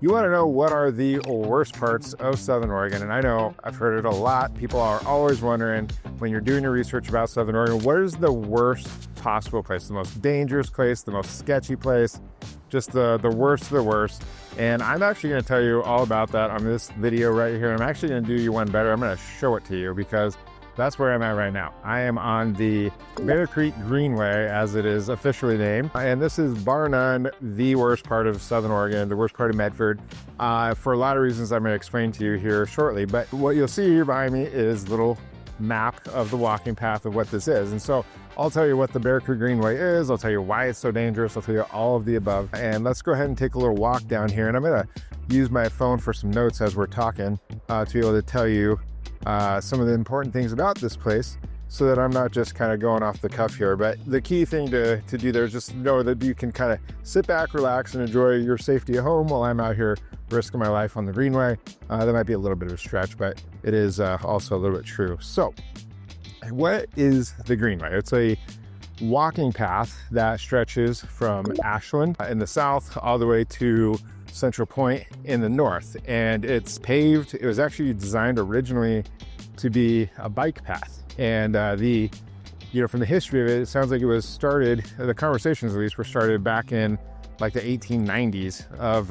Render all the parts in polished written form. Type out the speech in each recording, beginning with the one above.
You want to know what are the worst parts of Southern Oregon, and I know I've heard it a lot. People are always wondering when you're doing your research about Southern Oregon, what is the worst possible place, the most dangerous place, the most sketchy place, just the worst of the worst. And I'm actually going to tell you all about that on this video right here. I'm actually going to do you one better. I'm going to show it to you because that's where I'm at right now. I am on the Bear Creek Greenway, as it is officially named. And this is bar none the worst part of Southern Oregon, the worst part of Medford, for a lot of reasons I'm going to explain to you here shortly. But what you'll see here behind me is a little map of the walking path of what this is. And so I'll tell you what the Bear Creek Greenway is. I'll tell you why it's so dangerous. I'll tell you all of the above. And let's go ahead and take a little walk down here. And I'm going to use my phone for some notes as we're talking to be able to tell you some of the important things about this place so that I'm not just kind of going off the cuff here. But the key thing to do there is just know that you can kind of sit back, relax, and enjoy your safety at home while I'm out here risking my life on the Greenway. That might be a little bit of a stretch, but it is also a little bit true. So what is the Greenway? It's a walking path that stretches from Ashland in the south all the way to Central Point in the north, and it's paved. It was actually designed originally to be a bike path, and from the history of it, it sounds like it was started, the conversations at least were started back in like the 1890s of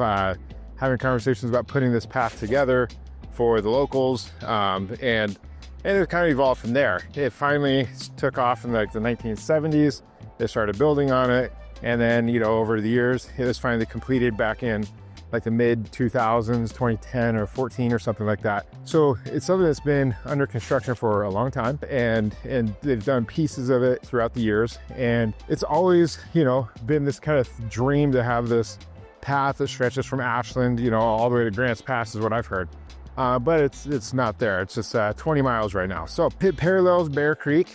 having conversations about putting this path together for the locals, and it kind of evolved from there. It finally took off in like the 1970s. They started building on it, and then over the years it was finally completed back in like the mid 2000s, 2010 or 14 or something like that. So it's something that's been under construction for a long time, and they've done pieces of it throughout the years. And it's always, been this kind of dream to have this path that stretches from Ashland, all the way to Grants Pass is what I've heard. But it's not there. It's just 20 miles right now. So it parallels Bear Creek,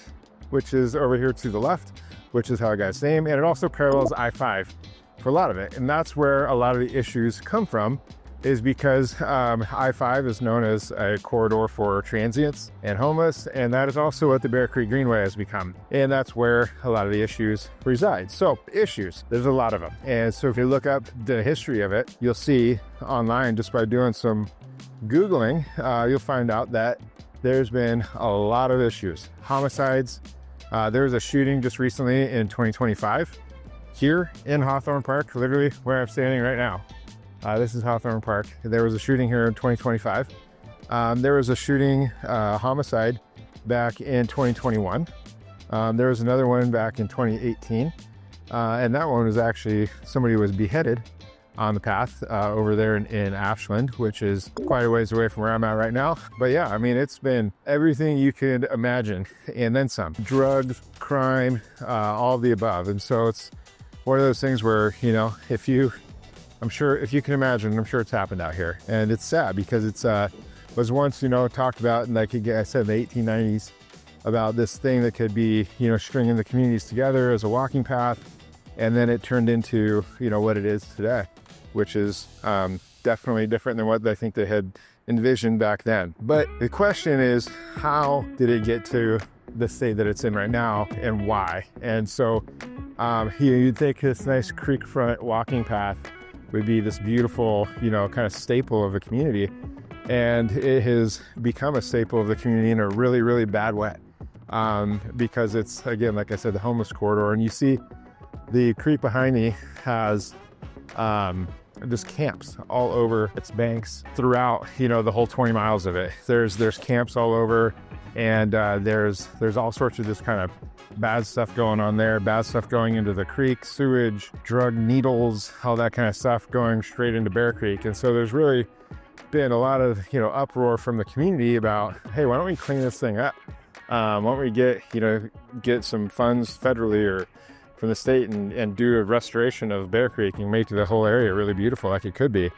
which is over here to the left, which is how I got its name. And it also parallels I-5 for a lot of it. And that's where a lot of the issues come from, is because I-5 is known as a corridor for transients and homeless. And that is also what the Bear Creek Greenway has become. And that's where a lot of the issues reside. So issues, there's a lot of them. And so if you look up the history of it, you'll see online, just by doing some Googling, you'll find out that there's been a lot of issues. Homicides. There was a shooting just recently in 2025 here in Hawthorne Park, literally where I'm standing right now. This is Hawthorne Park. There was a shooting here in 2025. There was a shooting, homicide back in 2021. There was another one back in 2018. And that one was actually, somebody was beheaded on the path over there in Ashland, which is quite a ways away from where I'm at right now. But yeah, I mean, it's been everything you could imagine and then some. Drugs, crime, all of the above. And so it's one of those things where, I'm sure if you can imagine, I'm sure it's happened out here. And it's sad because it's was once, talked about, and like I said, in the 1890s, about this thing that could be, stringing the communities together as a walking path. And then it turned into, what it is today, which is definitely different than what I think they had envisioned back then. But the question is, how did it get to the state that it's in right now, and why? And so you'd think this nice creek front walking path would be this beautiful, kind of staple of the community. And it has become a staple of the community in a really, really bad way. Because it's, again, like I said, the homeless corridor. And you see the creek behind me has just camps all over its banks throughout, the whole 20 miles of it. There's camps all over, and there's all sorts of just kind of bad stuff going on there, bad stuff going into the creek, sewage, drug needles, all that kind of stuff going straight into Bear Creek. And so there's really been a lot of, uproar from the community about, hey, why don't we clean this thing up? Why don't we get some funds federally or from the state and do a restoration of Bear Creek and make the whole area really beautiful like it could be.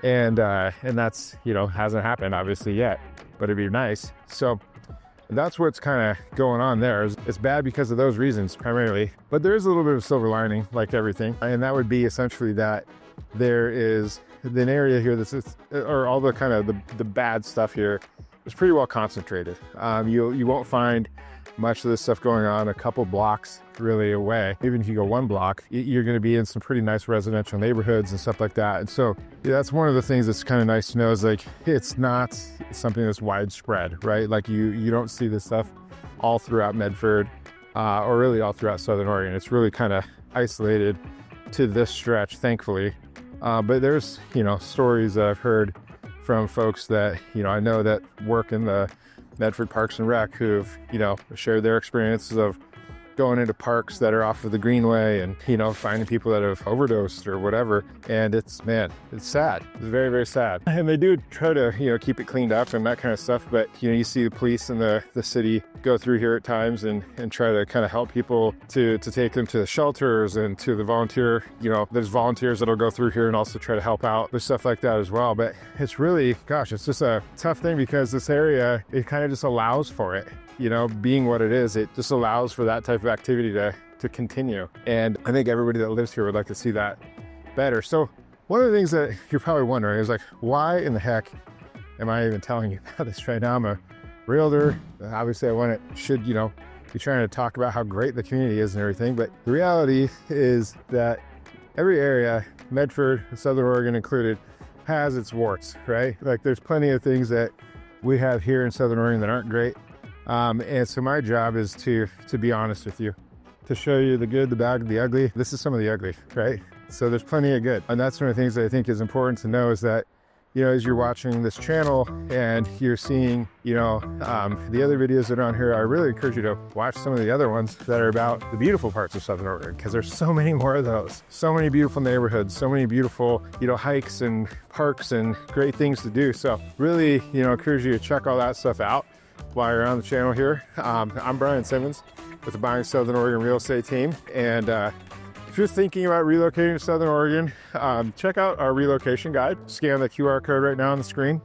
And that's, hasn't happened obviously yet, but it'd be nice. So that's what's kind of going on there. It's bad because of those reasons primarily, but there is a little bit of silver lining, like everything. And that would be essentially that there is an area here or all the kind of the bad stuff here it's pretty well concentrated. You won't find much of this stuff going on a couple blocks really away. Even if you go 1 block, you're going to be in some pretty nice residential neighborhoods and stuff like that. And so yeah, that's one of the things that's kind of nice to know, is like, it's not something that's widespread, right? Like you don't see this stuff all throughout Medford or really all throughout Southern Oregon. It's really kind of isolated to this stretch, thankfully. But there's, stories that I've heard from folks that, I know that work in the Medford Parks and Rec who've, shared their experiences of going into parks that are off of the Greenway and, finding people that have overdosed or whatever. And it's sad. It's very, very sad. And they do try to, keep it cleaned up and that kind of stuff. But, you see the police and the city go through here at times and try to kind of help people to take them to the shelters and to the volunteer, there's volunteers that'll go through here and also try to help out with stuff like that as well. But it's really, gosh, it's just a tough thing because this area, it kind of just allows for it. Being what it is, it just allows for that type of activity to continue. And I think everybody that lives here would like to see that better. So one of the things that you're probably wondering is like, why in the heck am I even telling you about this right now? I'm a realtor. Obviously I should be trying to talk about how great the community is and everything. But the reality is that every area, Medford, Southern Oregon included, has its warts, right? Like there's plenty of things that we have here in Southern Oregon that aren't great. And so my job is to be honest with you, to show you the good, the bad, the ugly. This is some of the ugly, right? So there's plenty of good. And that's one of the things that I think is important to know, is that, as you're watching this channel and you're seeing, the other videos that are on here, I really encourage you to watch some of the other ones that are about the beautiful parts of Southern Oregon, because there's so many more of those. So many beautiful neighborhoods, so many beautiful, hikes and parks and great things to do. So really, encourage you to check all that stuff out while you're on the channel here. I'm Brian Simmons with the Buying Southern Oregon Real Estate team. And if you're thinking about relocating to Southern Oregon, check out our relocation guide. Scan the QR code right now on the screen.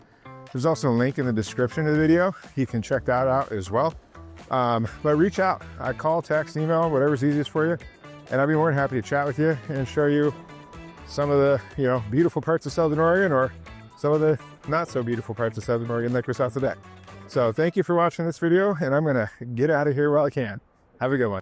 There's also a link in the description of the video. You can check that out as well. But reach out. I call, text, email, whatever's easiest for you. And I'd be more than happy to chat with you and show you some of the beautiful parts of Southern Oregon, or some of the not so beautiful parts of Southern Oregon like we're south of deck. So thank you for watching this video, and I'm gonna get out of here while I can. Have a good one.